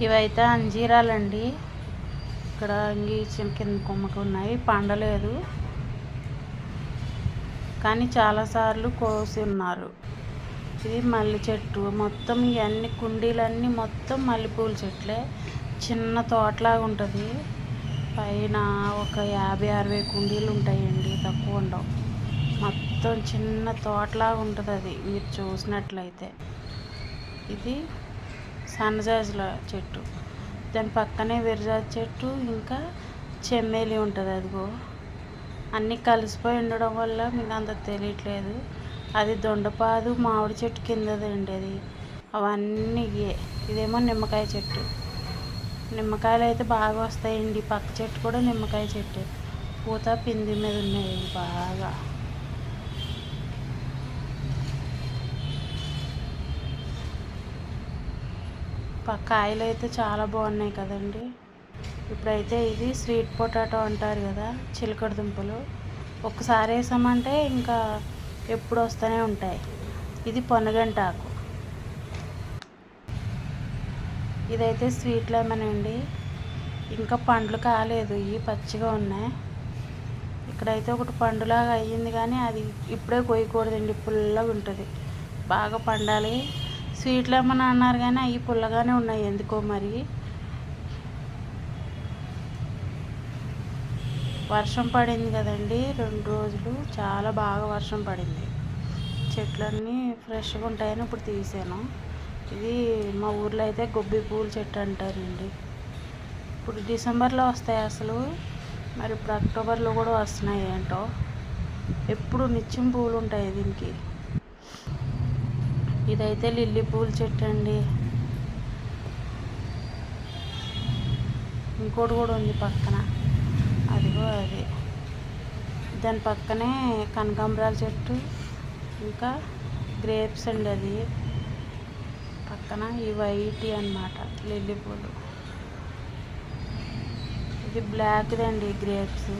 ఇవైతే అంజీరాలండి. ఇక్కడ ఇంగి కింద కొమ్మకి ఉన్నాయి, పండలేదు కానీ చాలాసార్లు కోసి ఉన్నారు. ఇది మల్లె చెట్టు. మొత్తం ఇవన్నీ కుండీలన్నీ మొత్తం మల్లెపూల చెట్లే. చిన్న తోటలాగా ఉంటుంది. పైన ఒక 50-60 కుండీలు ఉంటాయండి, తక్కువ ఉండవు. మొత్తం చిన్న తోటలాగా ఉంటుంది అది మీరు చూసినట్లయితే. ఇది సన్నజాజుల చెట్టు, దాని పక్కనే విరజాజి చెట్టు, ఇంకా చెమ్మేలి ఉంటుంది. అదిగో అన్నీ కలిసిపోయి ఉండడం వల్ల మీకు అంత తెలియట్లేదు. అది దొండపాదు మామిడి చెట్టు కిందదండి అది. అవన్నీ ఇదేమో నిమ్మకాయ చెట్టు. నిమ్మకాయలు అయితే బాగా వస్తాయండి. పక్క చెట్టు కూడా నిమ్మకాయ చెట్టు, పూత పిండి మీద ఉన్నాయి బాగా. కాయలు అయితే చాలా బాగున్నాయి కదండి. ఇప్పుడైతే ఇది స్వీట్ పొటాటో అంటారు కదా, చిలకడ దుంపలు. ఒక్కసారి వేసామంటే ఇంకా ఎప్పుడు వస్తూనే ఉంటాయి. ఇది పొనగంటాకు. ఇదైతే స్వీట్ లెమన్ అండి. ఇంకా పండ్లు కాలేదు, ఇవి పచ్చిగా ఉన్నాయి. ఇక్కడైతే ఒకటి పండులాగా అయ్యింది కానీ అది ఇప్పుడే కొయ్యకూడదండి, పుల్లగా ఉంటుంది. బాగా పండాలి. స్వీట్ లెమన్ అన్నారు కానీ అవి పుల్లగానే ఉన్నాయి ఎందుకో మరి. వర్షం పడింది కదండి 2 రోజులు, చాలా బాగా వర్షం పడింది. చెట్లన్నీ ఫ్రెష్గా ఉంటాయని ఇప్పుడు తీసాను. ఇది మా ఊర్లో అయితే గొబ్బి పూల చెట్టు అంటారండి. ఇప్పుడు డిసెంబర్లో వస్తాయి అసలు, మరి ఇప్పుడు అక్టోబర్లో కూడా వస్తున్నాయి ఏంటో. ఎప్పుడు నిత్యం పూలు ఉంటాయి దీనికి. ఇదైతే లిల్లీ పూల చెట్టు అండి. ఇంకోటి కూడా ఉంది పక్కన, అదిగో అది. దాని పక్కనే కనకాంబరాల చెట్టు, ఇంకా గ్రేప్స్ అండి. అది పక్కన ఈ వైట్ అన్నమాట లిల్లీ పూలు. ఇది బ్లాక్ది అండి గ్రేప్స్.